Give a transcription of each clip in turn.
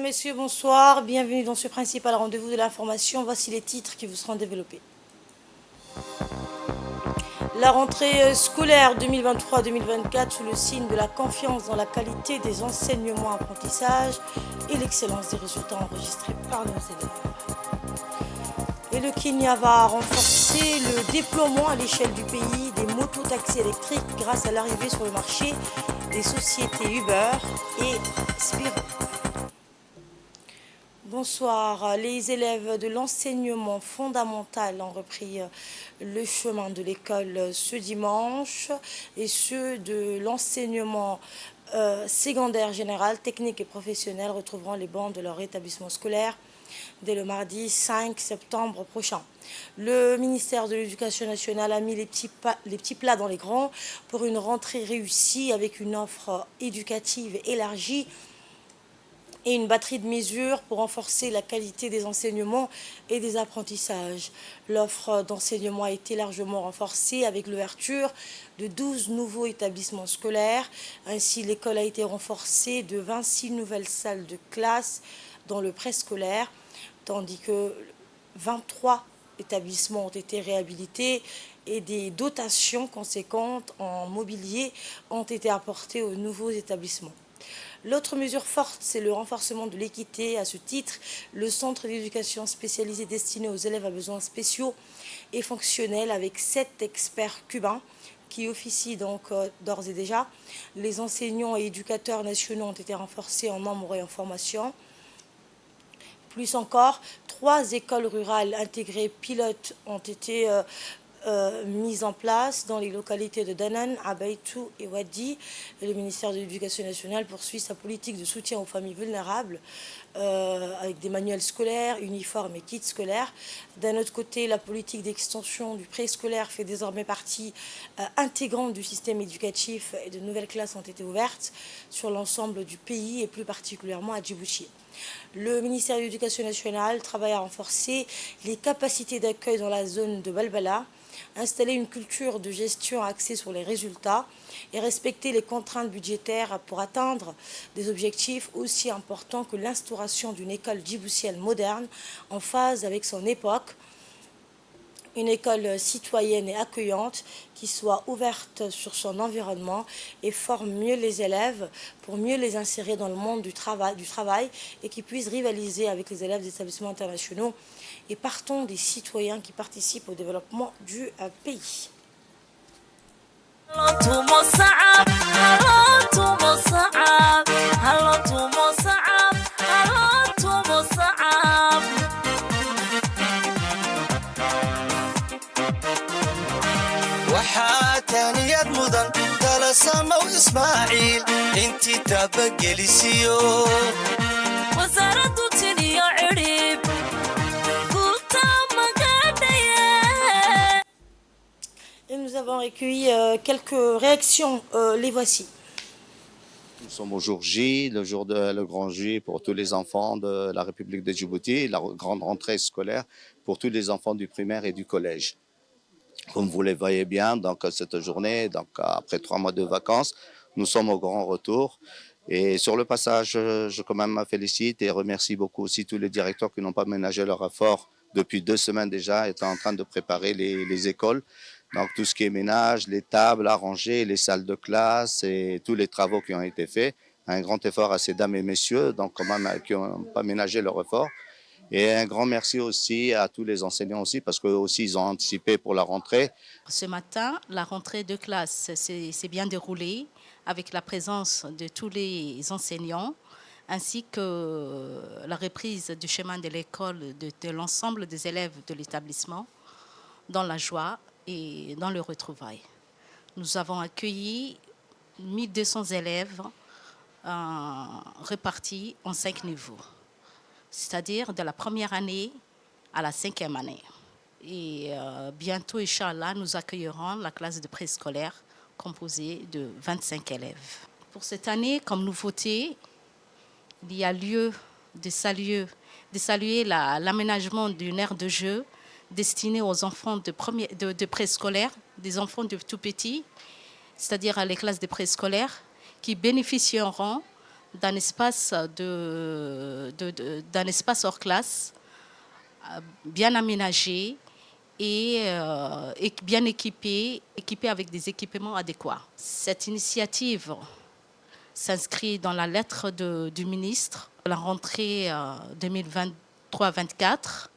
messieurs, bonsoir. Bienvenue dans ce principal rendez-vous de l'information. Voici les titres qui vous seront développés. La rentrée scolaire 2023-2024 sous le signe de la confiance dans la qualité des enseignements apprentissage et l'excellence des résultats enregistrés par nos élèves. Et le Kenya va renforcer le déploiement à l'échelle du pays des mototaxis électriques grâce à l'arrivée sur le marché des sociétés Uber et Spiro. Bonsoir. Les élèves de l'enseignement fondamental ont repris le chemin de l'école ce dimanche et ceux de l'enseignement secondaire général, technique et professionnel retrouveront les bancs de leur établissement scolaire dès le mardi 5 septembre prochain. Le ministère de l'Éducation nationale a mis les petits plats dans les grands pour une rentrée réussie avec une offre éducative élargie et une batterie de mesures pour renforcer la qualité des enseignements et des apprentissages. L'offre d'enseignement a été largement renforcée avec l'ouverture de 12 nouveaux établissements scolaires. Ainsi, l'école a été renforcée de 26 nouvelles salles de classe dans le préscolaire, tandis que 23 établissements ont été réhabilités et des dotations conséquentes en mobilier ont été apportées aux nouveaux établissements. L'autre mesure forte, c'est le renforcement de l'équité. À ce titre, le centre d'éducation spécialisé destiné aux élèves à besoins spéciaux est fonctionnel avec 7 experts cubains qui officient donc d'ores et déjà. Les enseignants et éducateurs nationaux ont été renforcés en nombre et en formation. Plus encore, 3 écoles rurales intégrées pilotes ont été mise en place dans les localités de Danan, Abaytou et Wadi. Et le ministère de l'Éducation nationale poursuit sa politique de soutien aux familles vulnérables avec des manuels scolaires, uniformes et kits scolaires. D'un autre côté, la politique d'extension du préscolaire fait désormais partie intégrante du système éducatif et de nouvelles classes ont été ouvertes sur l'ensemble du pays et plus particulièrement à Djibouti. Le ministère de l'Éducation nationale travaille à renforcer les capacités d'accueil dans la zone de Balbala, installer une culture de gestion axée sur les résultats et respecter les contraintes budgétaires pour atteindre des objectifs aussi importants que l'instauration d'une école djiboutienne moderne en phase avec son époque, une école citoyenne et accueillante qui soit ouverte sur son environnement et forme mieux les élèves pour mieux les insérer dans le monde du travail et qui puisse rivaliser avec les élèves des établissements internationaux et partons des citoyens qui participent au développement du pays. سما وإسماعيل انتي تابقليسيو وزارة تنيا عريب Et nous avons recueilli quelques réactions, les voici. Nous sommes au jour J, le jour de le grand J pour tous les enfants de la République de Djibouti, la grande rentrée scolaire pour tous les enfants du primaire et du collège. Comme vous le voyez bien, donc cette journée, donc après 3 mois de vacances, nous sommes au grand retour. Et sur le passage, je quand même me félicite et remercie beaucoup aussi tous les directeurs qui n'ont pas ménagé leur effort depuis 2 semaines déjà, étant en train de préparer les écoles. Donc tout ce qui est ménage, les tables à ranger, les salles de classe et tous les travaux qui ont été faits. Un grand effort à ces dames et messieurs, donc quand même qui n'ont pas ménagé leur effort. Et un grand merci aussi à tous les enseignants aussi, parce qu'eux aussi, ils ont anticipé pour la rentrée. Ce matin, la rentrée de classe s'est bien déroulée avec la présence de tous les enseignants, ainsi que la reprise du chemin de l'école de l'ensemble des élèves de l'établissement, dans la joie et dans le retrouvail. Nous avons accueilli 1200 élèves répartis en 5 niveaux, c'est-à-dire de la première année à la 5e année. Et bientôt, Inch'Allah, nous accueillerons la classe de préscolaire composée de 25 élèves. Pour cette année, comme nouveauté, il y a lieu de saluer l'aménagement d'une aire de jeu destinée aux enfants de préscolaire, des enfants de tout petits, c'est-à-dire les classes de préscolaire, qui bénéficieront d'un espace, d'un espace hors classe bien aménagé et bien équipé avec des équipements adéquats. Cette initiative s'inscrit dans la lettre du ministre de la rentrée 2023-24,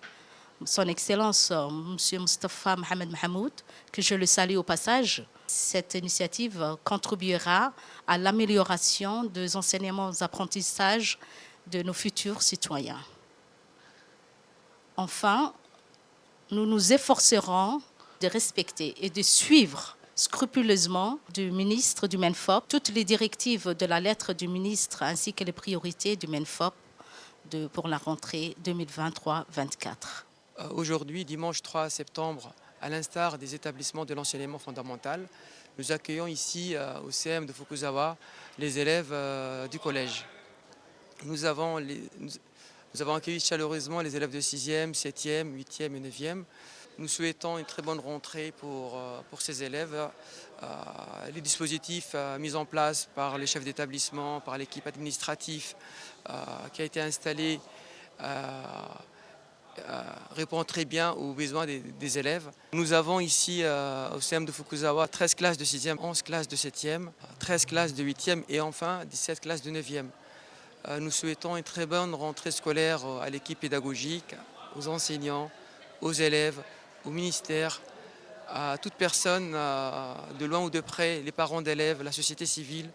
son Excellence M. Moustapha Mohamed Mahmoud, que je le salue au passage. Cette initiative contribuera à l'amélioration des enseignements et apprentissages de nos futurs citoyens. Enfin, nous nous efforcerons de respecter et de suivre scrupuleusement du ministre du MENFOP toutes les directives de la lettre du ministre ainsi que les priorités du MENFOP pour la rentrée 2023-24. Aujourd'hui, dimanche 3 septembre, à l'instar des établissements de l'enseignement fondamental, nous accueillons ici au CM de Fukuzawa les élèves du collège. Nous avons accueilli chaleureusement les élèves de 6e, 7e, 8e et 9e. Nous souhaitons une très bonne rentrée pour ces élèves. Les dispositifs mis en place par les chefs d'établissement, par l'équipe administrative qui a été installée répond très bien aux besoins des élèves. Nous avons ici au CM de Fukuzawa 13 classes de 6e, 11 classes de 7e, 13 classes de 8e et enfin 17 classes de 9e. Nous souhaitons une très bonne rentrée scolaire à l'équipe pédagogique, aux enseignants, aux élèves, au ministère, à toute personne de loin ou de près, les parents d'élèves, la société civile,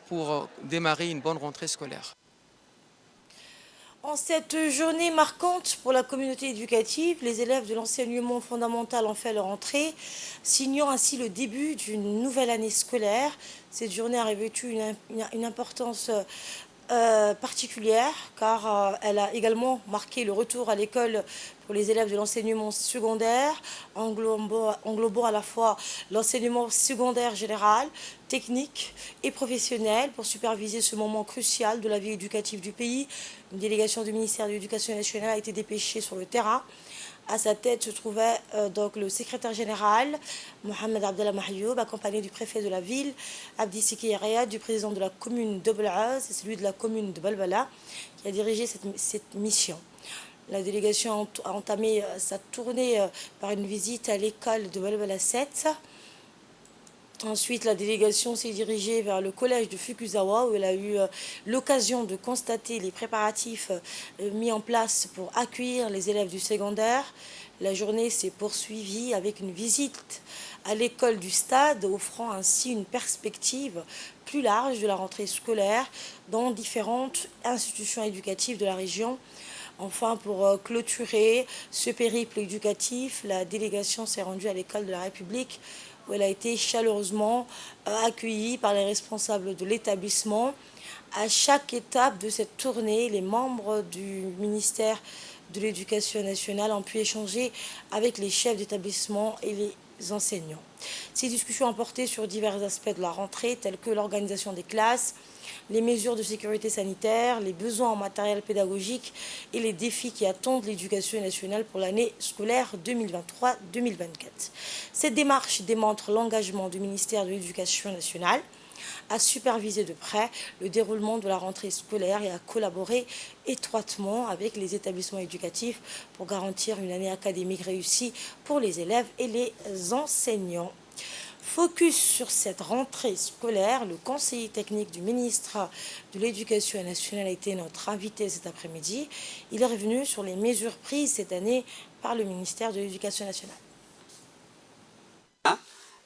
pour démarrer une bonne rentrée scolaire. En cette journée marquante pour la communauté éducative, les élèves de l'enseignement fondamental ont fait leur entrée, signant ainsi le début d'une nouvelle année scolaire. Cette journée a revêtu une importance particulière car elle a également marqué le retour à l'école pour les élèves de l'enseignement secondaire, englobant à la fois l'enseignement secondaire général, technique et professionnel pour superviser ce moment crucial de la vie éducative du pays. Une délégation du ministère de l'Éducation nationale a été dépêchée sur le terrain. À sa tête se trouvait donc le secrétaire général, Mohamed Abdallah Mahyoub, accompagné du préfet de la ville, Abdi Siki Riyad, du président de la commune de Belaz et celui de la commune de Balbala, qui a dirigé cette mission. La délégation a entamé sa tournée par une visite à l'école de Balbala 7. Ensuite, la délégation s'est dirigée vers le collège de Fukuzawa où elle a eu l'occasion de constater les préparatifs mis en place pour accueillir les élèves du secondaire. La journée s'est poursuivie avec une visite à l'école du stade, offrant ainsi une perspective plus large de la rentrée scolaire dans différentes institutions éducatives de la région. Enfin, pour clôturer ce périple éducatif, la délégation s'est rendue à l'école de la République où elle a été chaleureusement accueillie par les responsables de l'établissement. À chaque étape de cette tournée, les membres du ministère de l'Éducation nationale ont pu échanger avec les chefs d'établissement et les enseignants. Ces discussions ont porté sur divers aspects de la rentrée, tels que l'organisation des classes, les mesures de sécurité sanitaire, les besoins en matériel pédagogique et les défis qui attendent l'éducation nationale pour l'année scolaire 2023-2024. Cette démarche démontre l'engagement du ministère de l'Éducation nationale à superviser de près le déroulement de la rentrée scolaire et à collaborer étroitement avec les établissements éducatifs pour garantir une année académique réussie pour les élèves et les enseignants. Focus sur cette rentrée scolaire, le conseiller technique du ministre de l'Éducation nationale a été notre invité cet après-midi. Il est revenu sur les mesures prises cette année par le ministère de l'Éducation nationale.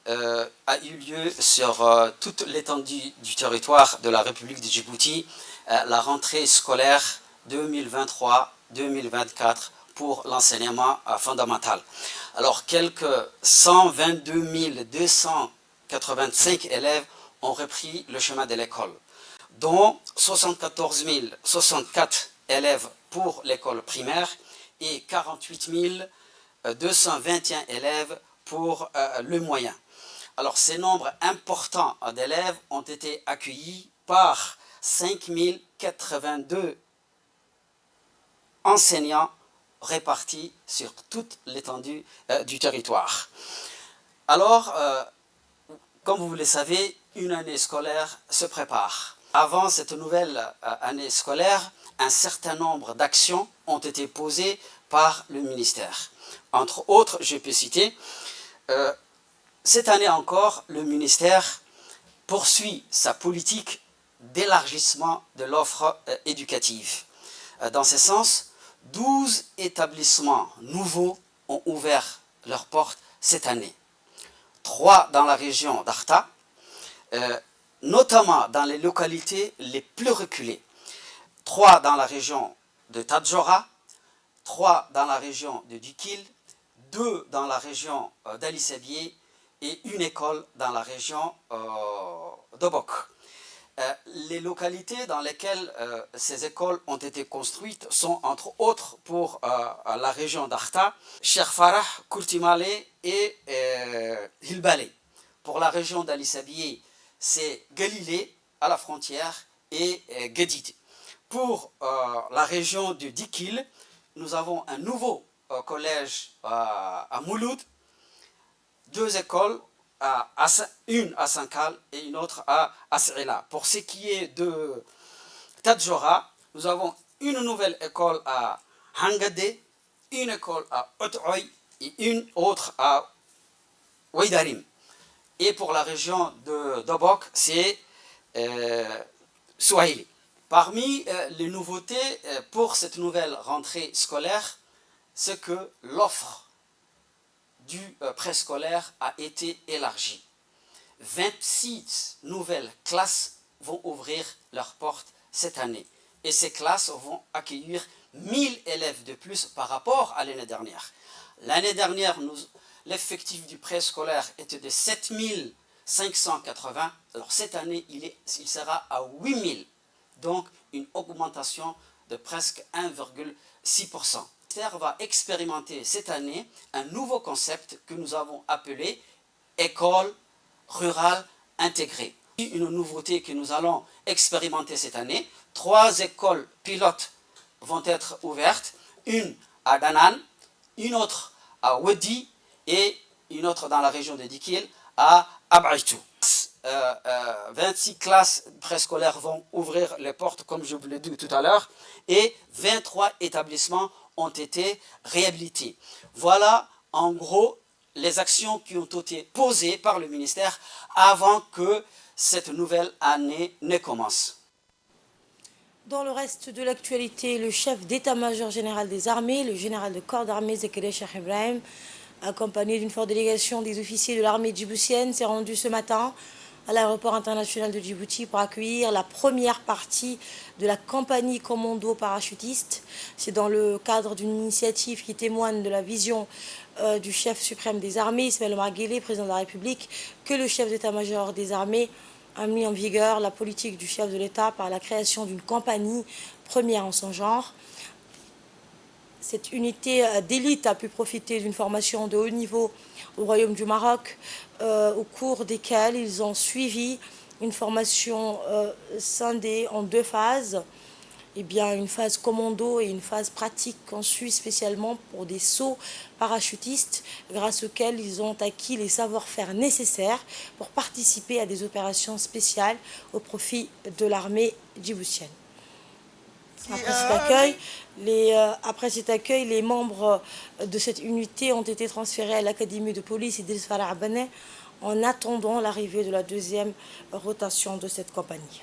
A eu lieu sur toute l'étendue du territoire de la République de Djibouti la rentrée scolaire 2023-2024 pour l'enseignement fondamental. Alors, quelques 122 285 élèves ont repris le chemin de l'école, dont 74 064 élèves pour l'école primaire et 48 221 élèves pour le moyen. Alors, ces nombres importants d'élèves ont été accueillis par 5 082 enseignants répartis sur toute l'étendue du territoire. Alors, comme vous le savez, une année scolaire se prépare. Avant cette nouvelle année scolaire, un certain nombre d'actions ont été posées par le ministère. Entre autres, je peux citer, cette année encore, le ministère poursuit sa politique d'élargissement de l'offre éducative. Dans ce sens, 12 établissements nouveaux ont ouvert leurs portes cette année. 3 dans la région d'Arta, notamment dans les localités les plus reculées. 3 dans la région de Tadjora, 3 dans la région de Dikil, 2 dans la région d'Ali Sabié et une école dans la région d'Obok. Les localités dans lesquelles ces écoles ont été construites sont entre autres pour la région d'Arta, Cheikh Farah, Kurtimale et Hilbale. Pour la région d'Ali Sabié, c'est Galilée à la frontière et Gedid. Pour la région de Dikil, nous avons un nouveau collège à Mouloud, 2 écoles, une à Sankal et une autre à As'ila. Pour ce qui est de Tadjora, nous avons une nouvelle école à Hangade, une école à Ot'oy et une autre à Ouidarim. Et pour la région de Dobok, c'est Swahili. Parmi les nouveautés pour cette nouvelle rentrée scolaire, c'est que l'offre du préscolaire a été élargie. 26 nouvelles classes vont ouvrir leurs portes cette année. Et ces classes vont accueillir 1000 élèves de plus par rapport à l'année dernière. L'année dernière, l'effectif du préscolaire était de 7580. Alors cette année, il sera à 8000. Donc une augmentation de presque 1,6%. Le ministère va expérimenter cette année un nouveau concept que nous avons appelé école rurale intégrée. Une nouveauté que nous allons expérimenter cette année, 3 écoles pilotes vont être ouvertes, une à Danan, une autre à Wadi et une autre dans la région de Dikil à Abaitou. 26 classes préscolaires vont ouvrir les portes, comme je vous l'ai dit tout à l'heure, et 23 établissements ont été réhabilités. Voilà en gros les actions qui ont été posées par le ministère avant que cette nouvelle année ne commence. Dans le reste de l'actualité, le chef d'état-major général des armées, le général de corps d'armée Zakaria Cheikh Ibrahim, accompagné d'une forte délégation des officiers de l'armée djiboutienne, s'est rendu ce matin à l'aéroport international de Djibouti pour accueillir la première partie de la compagnie commando parachutiste. C'est dans le cadre d'une initiative qui témoigne de la vision du chef suprême des armées, Ismaël Omar Guelleh, président de la République, que le chef d'état-major des armées a mis en vigueur la politique du chef de l'État par la création d'une compagnie première en son genre. Cette unité d'élite a pu profiter d'une formation de haut niveau au Royaume du Maroc, au cours desquelles ils ont suivi une formation scindée en 2 phases. Eh bien, une phase commando et une phase pratique conçue spécialement pour des sauts parachutistes, grâce auxquels ils ont acquis les savoir-faire nécessaires pour participer à des opérations spéciales au profit de l'armée djiboutienne. Après cet accueil, les membres de cette unité ont été transférés à l'académie de police Idriss Farah Abaneh en attendant l'arrivée de la 2e rotation de cette compagnie.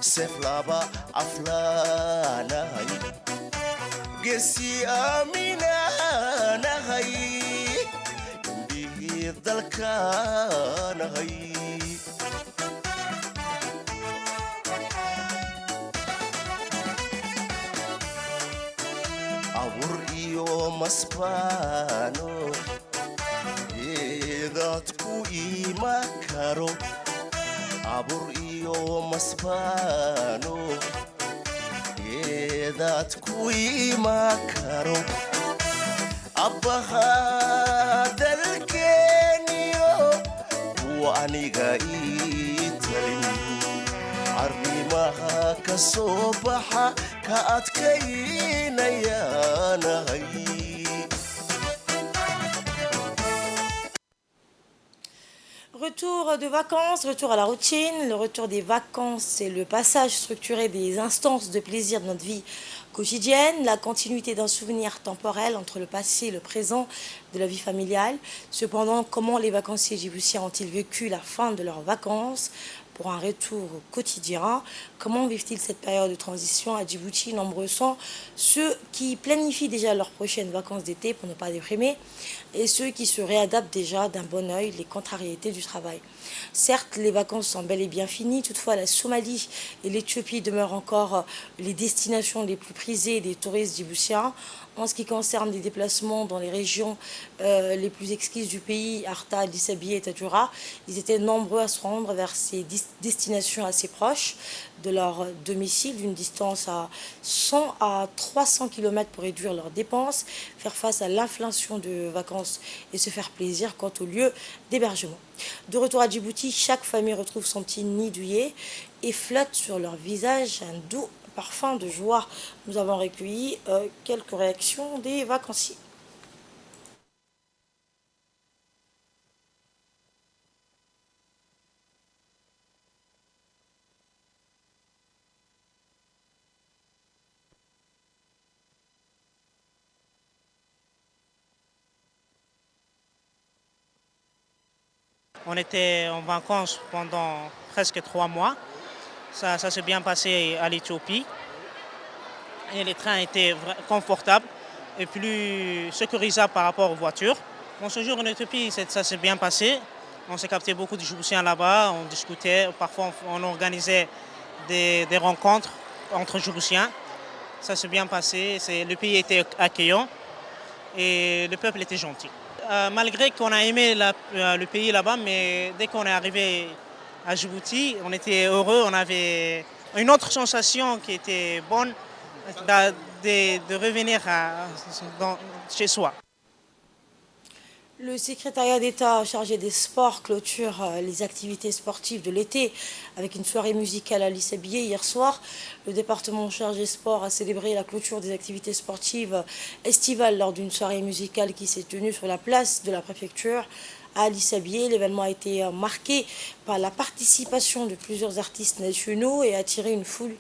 سفلابا أفلانا هاي قسي آمنا هاي به ذلكانا هاي أور إيو مسبانو إذا تكو إيما كارو abur iyo masbano eedad ku ima karo abbaha dalkeniyo kuwa aniga ii talin arrimaha ka soo baxa ka adkaynayaanahay. Retour de vacances, retour à la routine. Le retour des vacances, c'est le passage structuré des instances de plaisir de notre vie quotidienne, la continuité d'un souvenir temporel entre le passé et le présent de la vie familiale. Cependant, comment les vacanciers djiboutiens ont-ils vécu la fin de leurs vacances pour un retour au quotidien? Comment vivent-ils cette période de transition à Djibouti? Nombreux sont ceux qui planifient déjà leurs prochaines vacances d'été pour ne pas déprimer et ceux qui se réadaptent déjà d'un bon œil les contrariétés du travail. Certes, les vacances sont bel et bien finies, toutefois la Somalie et l'Éthiopie demeurent encore les destinations les plus prisées des touristes djiboutiens. En ce qui concerne les déplacements dans les régions les plus exquises du pays, Arta, Addis Abeba et Tadjoura, ils étaient nombreux à se rendre vers ces destinations assez proches de leur domicile, d'une distance à 100 à 300 km pour réduire leurs dépenses, faire face à l'inflation de vacances et se faire plaisir quant au lieu d'hébergement. De retour à Djibouti, chaque famille retrouve son petit nid douillet et flotte sur leur visage un doux parfum de joie. Nous avons recueilli quelques réactions des vacanciers. On était en vacances pendant presque 3 mois. Ça s'est bien passé à l'Éthiopie. Et les trains étaient confortables et plus sécurisables par rapport aux voitures. Mon séjour en Éthiopie, ça s'est bien passé. On s'est capté beaucoup de Djiboutiens là-bas, on discutait, parfois on organisait des rencontres entre Djiboutiens. Ça s'est bien passé, le pays était accueillant et le peuple était gentil. Malgré qu'on a aimé le pays là-bas, mais dès qu'on est arrivé à Djibouti, on était heureux, on avait une autre sensation qui était bonne de revenir chez soi. Le secrétariat d'État chargé des sports clôture les activités sportives de l'été avec une soirée musicale à Addis Abeba hier soir. Le département chargé des sports a célébré la clôture des activités sportives estivales lors d'une soirée musicale qui s'est tenue sur la place de la préfecture à Addis Abeba. L'événement a été marqué par la participation de plusieurs artistes nationaux et a attiré une foule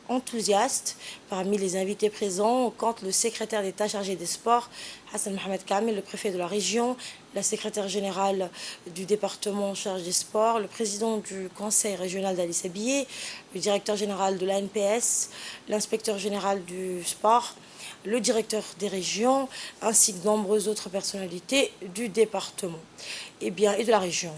enthousiaste. Parmi les invités présents, on compte le secrétaire d'État chargé des sports, Hassan Mohamed Kamel, le préfet de la région, la secrétaire générale du département chargé des sports, le président du conseil régional d'Addis Abeba, le directeur général de l'ANPS, l'inspecteur général du sport, le directeur des régions, ainsi que de nombreuses autres personnalités du département et de la région.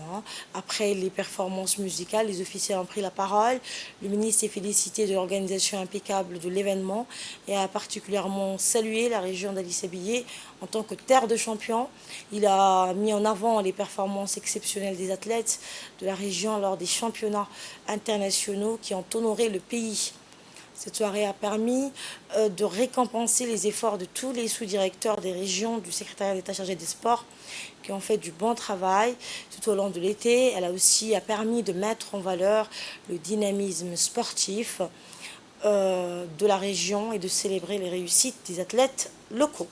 Après les performances musicales, les officiels ont pris la parole. Le ministre s'est félicité de l'organisation impeccable de l'événement et a particulièrement salué la région d'Addis Abeba en tant que terre de champions. Il a mis en avant les performances exceptionnelles des athlètes de la région lors des championnats internationaux qui ont honoré le pays. Cette soirée a permis de récompenser les efforts de tous les sous-directeurs des régions du secrétariat d'État chargé des sports qui ont fait du bon travail tout au long de l'été. Elle a aussi permis de mettre en valeur le dynamisme sportif de la région et de célébrer les réussites des athlètes locaux.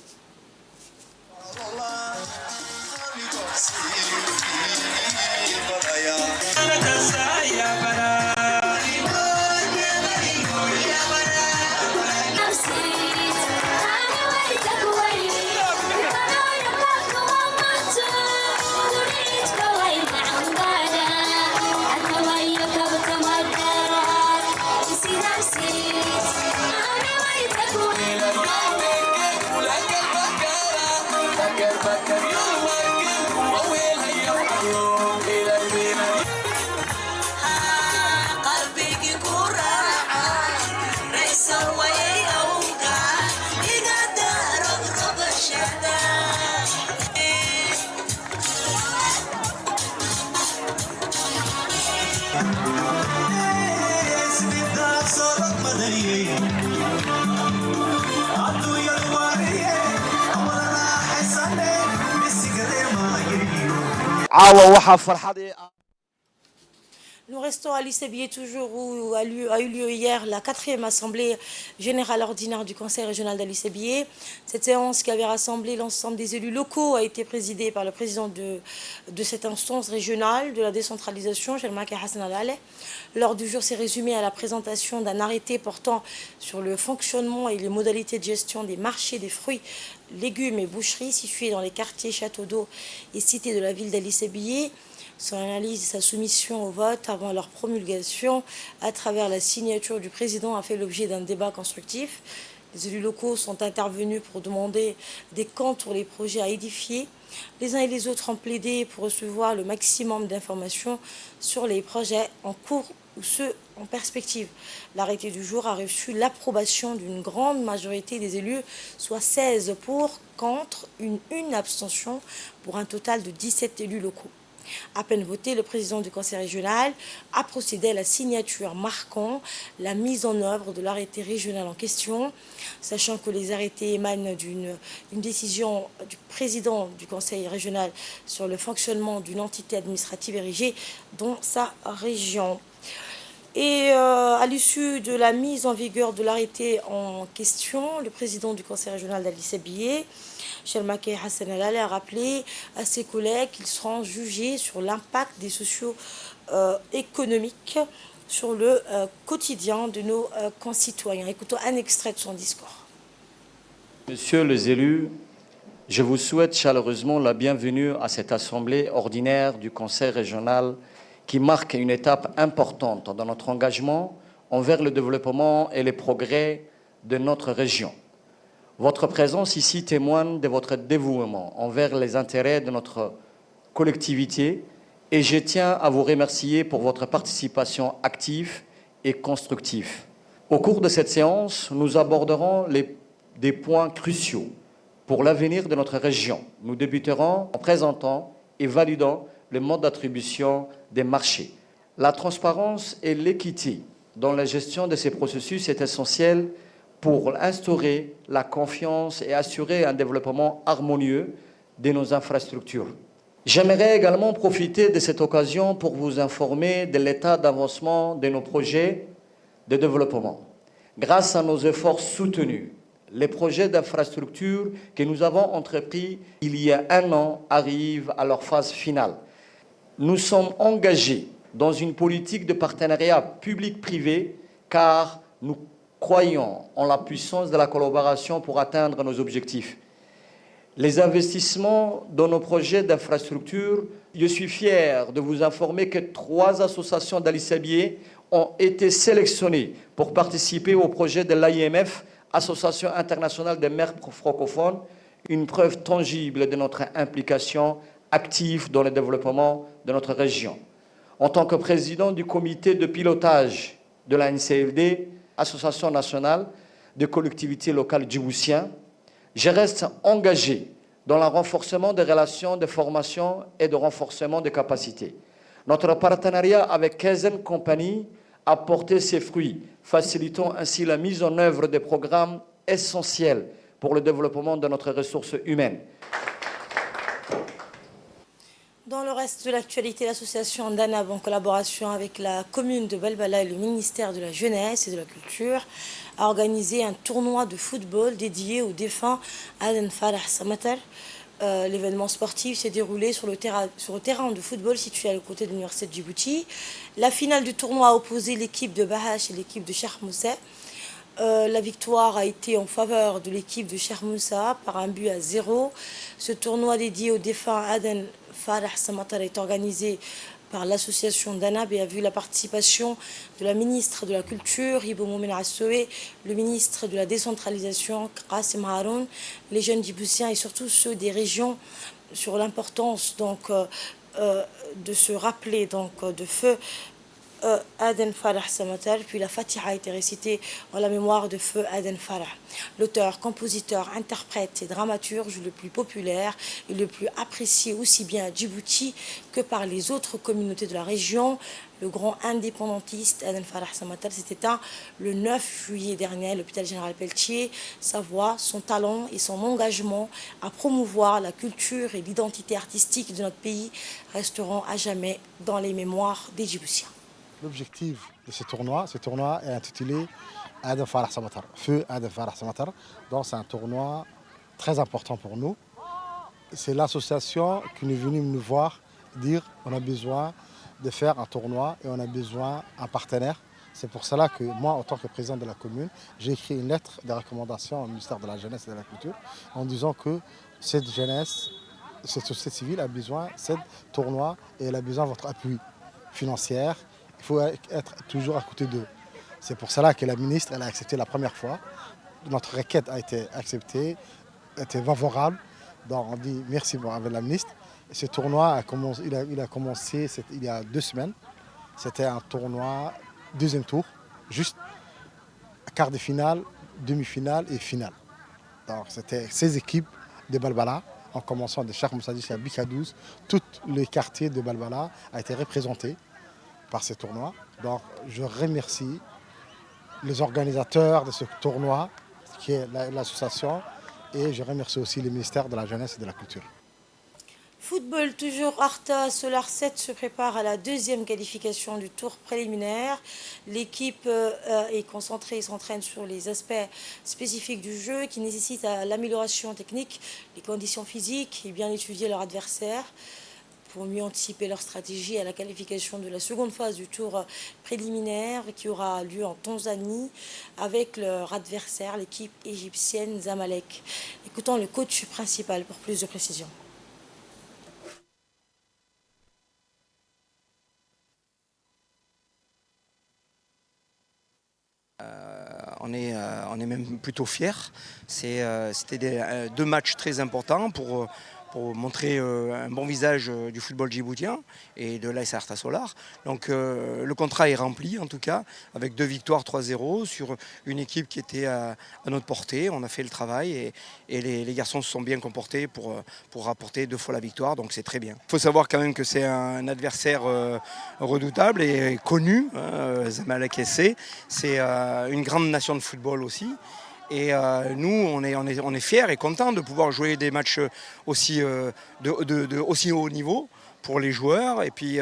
caawa waxaa farxadii ah. Nous restons à l'ICBIE toujours où a eu lieu hier la 4e assemblée générale ordinaire du Conseil régional de l'ICBIE. Cette séance qui avait rassemblé l'ensemble des élus locaux a été présidée par le président de cette instance régionale de la décentralisation, Chelmake Hassan Al-Ale. L'ordre du jour s'est résumé à la présentation d'un arrêté portant sur le fonctionnement et les modalités de gestion des marchés des fruits, légumes et boucheries situés dans les quartiers Château d'Eau et cités de la ville d'Al-ICBIE. Son analyse et sa soumission au vote avant leur promulgation à travers la signature du président a fait l'objet d'un débat constructif. Les élus locaux sont intervenus pour demander des comptes sur les projets à édifier. Les uns et les autres ont plaidé pour recevoir le maximum d'informations sur les projets en cours ou ceux en perspective. L'arrêté du jour a reçu l'approbation d'une grande majorité des élus, soit 16 pour, contre, une abstention, pour un total de 17 élus locaux. À peine voté, le président du conseil régional a procédé à la signature marquant la mise en œuvre de l'arrêté régional en question, sachant que les arrêtés émanent d'une décision du président du conseil régional sur le fonctionnement d'une entité administrative érigée dans sa région. Et à l'issue de la mise en vigueur de l'arrêté en question, le président du conseil régional d'Al-ICBIE, Chelmake Hassan Al-Ale, a rappelé à ses collègues qu'ils seront jugés sur l'impact des socio-économiques sur le quotidien de nos concitoyens. Écoutons un extrait de son discours. Messieurs les élus, je vous souhaite chaleureusement la bienvenue à cette assemblée ordinaire du conseil régional qui marque une étape importante dans notre engagement envers le développement et les progrès de notre région. Votre présence ici témoigne de votre dévouement envers les intérêts de notre collectivité et je tiens à vous remercier pour votre participation active et constructive. Au cours de cette séance, nous aborderons des points cruciaux pour l'avenir de notre région. Nous débuterons en présentant et validant le mode d'attribution des marchés. La transparence et l'équité dans la gestion de ces processus est essentielle pour instaurer la confiance et assurer un développement harmonieux de nos infrastructures. J'aimerais également profiter de cette occasion pour vous informer de l'état d'avancement de nos projets de développement. Grâce à nos efforts soutenus, les projets d'infrastructure que nous avons entrepris il y a un an arrivent à leur phase finale. Nous sommes engagés dans une politique de partenariat public-privé car nous croyons en la puissance de la collaboration pour atteindre nos objectifs. Les investissements dans nos projets d'infrastructure, je suis fier de vous informer que 3 associations d'Al-ICBIE ont été sélectionnées pour participer au projet de l'AIMF, Association internationale des maires francophones, une preuve tangible de notre implication active dans le développement de notre région. En tant que président du comité de pilotage de la NCLD, Association nationale des collectivités locales djiboutiennes, je reste engagé dans le renforcement des relations de formation et de renforcement des capacités. Notre partenariat avec 15 compagnies a porté ses fruits, facilitant ainsi la mise en œuvre des programmes essentiels pour le développement de notre ressource humaine. Dans le reste de l'actualité, l'association Danab, en collaboration avec la commune de Balbala et le ministère de la Jeunesse et de la Culture, a organisé un tournoi de football dédié au défunt Aden Farah Samatar. L'événement sportif s'est déroulé sur le terrain de football situé à côté de l'université de Djibouti. La finale du tournoi a opposé l'équipe de Bahash et l'équipe de Cheikh Moussa. La victoire a été en faveur de l'équipe de Cheikh Moussa par 1-0. Ce tournoi dédié au défunt Aden Farah Samatar est organisé par l'association Danab et a vu la participation de la ministre de la Culture, Ibo Moumen Assoué, le ministre de la Décentralisation, Qassim Haroun, les jeunes djiboutiens et surtout ceux des régions sur l'importance de se rappeler de feu Aden Farah Samatar, puis la Fatiha a été récitée en la mémoire de feu Aden Farah. L'auteur, compositeur, interprète et dramaturge le plus populaire et le plus apprécié aussi bien à Djibouti que par les autres communautés de la région. Le grand indépendantiste Aden Farah Samatar s'est éteint le 9 juillet dernier à l'hôpital général Pelletier. Sa voix, son talent et son engagement à promouvoir la culture et l'identité artistique de notre pays resteront à jamais dans les mémoires des Djiboutiens. L'objectif de ce tournoi est intitulé Aden Farah Samatar, feu Aden Farah Samatar. Donc c'est un tournoi très important pour nous. C'est l'association qui est venue nous voir dire on a besoin de faire un tournoi et on a besoin d'un partenaire. C'est pour cela que moi, en tant que président de la commune, j'ai écrit une lettre de recommandation au ministère de la Jeunesse et de la Culture en disant que cette jeunesse, cette société civile a besoin de ce tournoi et elle a besoin de votre appui financier. Il faut être toujours à côté d'eux. C'est pour cela que la ministre elle a accepté la première fois. Notre requête a été acceptée, était favorable. Donc on dit merci avec la ministre. Et ce tournoi a commencé, il a commencé il y a 2 semaines. C'était un tournoi deuxième tour, juste quart de finale, demi-finale et finale. Donc c'était 16 équipes de Balbala, en commençant de Cheikh Moussa Dissi à Bikadouz. Tous les quartiers de Balbala ont été représentés par ce tournoi. Donc je remercie les organisateurs de ce tournoi, qui est l'association, et je remercie aussi le ministère de la Jeunesse et de la Culture. Football, toujours Arta Solar 7 se prépare à la 2e qualification du tour préliminaire. L'équipe est concentrée et s'entraîne sur les aspects spécifiques du jeu qui nécessitent l'amélioration technique, les conditions physiques et bien étudier leur adversaire pour mieux anticiper leur stratégie à la qualification de la seconde phase du tour préliminaire qui aura lieu en Tanzanie avec leur adversaire, l'équipe égyptienne Zamalek. Écoutons le coach principal pour plus de précisions. On est même plutôt fiers. C'était 2 matchs très importants pour montrer un bon visage du football djiboutien et de l'AS Arta Solar. Donc le contrat est rempli en tout cas, avec 2 victoires 3-0 sur une équipe qui était à notre portée. On a fait le travail et les garçons se sont bien comportés pour rapporter 2 fois la victoire, donc c'est très bien. Il faut savoir quand même que c'est un adversaire redoutable et connu, Zamalek SC. C'est une grande nation de football aussi. Et nous, on est fiers et contents de pouvoir jouer des matchs aussi, aussi haut niveau pour les joueurs. Et puis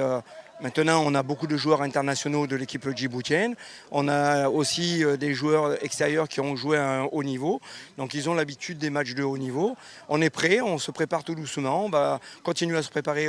maintenant, on a beaucoup de joueurs internationaux de l'équipe djiboutienne. On a aussi des joueurs extérieurs qui ont joué à un haut niveau. Donc ils ont l'habitude des matchs de haut niveau. On est prêt, on se prépare tout doucement. On va continuer à se préparer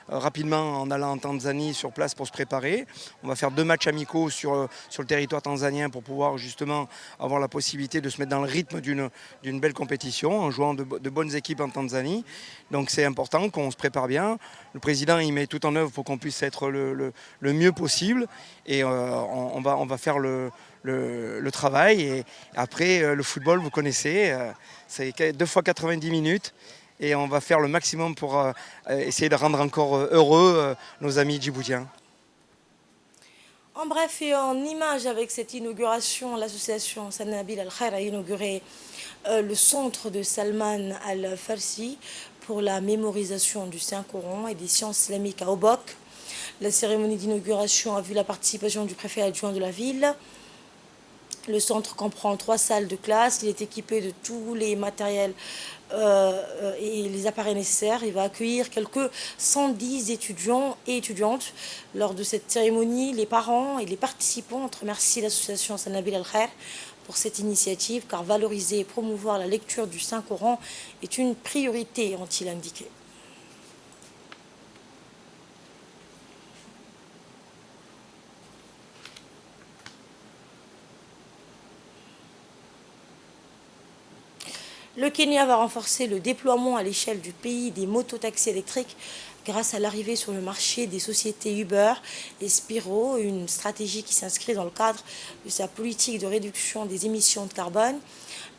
rapidement en allant en Tanzanie sur place pour se préparer. On va faire 2 matchs amicaux sur le territoire tanzanien pour pouvoir justement avoir la possibilité de se mettre dans le rythme d'une belle compétition en jouant de bonnes équipes en Tanzanie. Donc c'est important qu'on se prépare bien. Le président il met tout en œuvre pour qu'on puisse être le mieux possible et on va faire le travail. Et après le football, vous connaissez, c'est 2 fois 90 minutes. Et on va faire le maximum pour essayer de rendre encore heureux nos amis djiboutiens. En bref et en image avec cette inauguration, l'association Sanabil Al-Khair a inauguré le centre de Salman Al-Farsi pour la mémorisation du Saint-Coran et des sciences islamiques à Obok. La cérémonie d'inauguration a vu la participation du préfet adjoint de la ville. Le centre comprend 3 salles de classe. Il est équipé de tous les matériels et les appareils nécessaires. Il va accueillir quelques 110 étudiants et étudiantes. Lors de cette cérémonie, les parents et les participants ont remercié l'association Sanabil Al-Khair pour cette initiative, car valoriser et promouvoir la lecture du Saint-Coran est une priorité, ont-ils indiqué. Le Kenya va renforcer le déploiement à l'échelle du pays des mototaxis électriques grâce à l'arrivée sur le marché des sociétés Uber et Spiro, une stratégie qui s'inscrit dans le cadre de sa politique de réduction des émissions de carbone.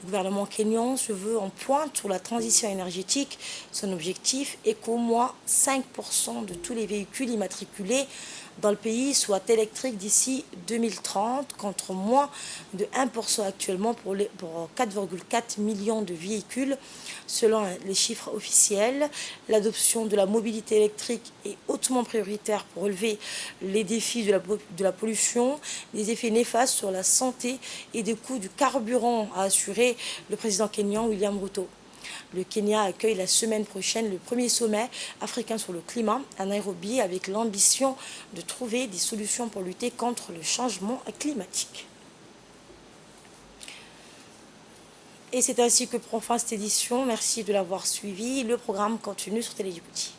Le gouvernement kényan se veut en pointe sur la transition énergétique. Son objectif est qu'au moins 5% de tous les véhicules immatriculés dans le pays soient électriques d'ici 2030, contre moins de 1% actuellement pour 4,4 millions de véhicules. Selon les chiffres officiels, l'adoption de la mobilité électrique est hautement prioritaire pour relever les défis de la pollution, des effets néfastes sur la santé et des coûts du carburant, a assuré le président kényan William Ruto. Le Kenya accueille la semaine prochaine le premier sommet africain sur le climat à Nairobi, avec l'ambition de trouver des solutions pour lutter contre le changement climatique. Et c'est ainsi que prend fin cette édition. Merci de l'avoir suivi. Le programme continue sur Télé Djibouti.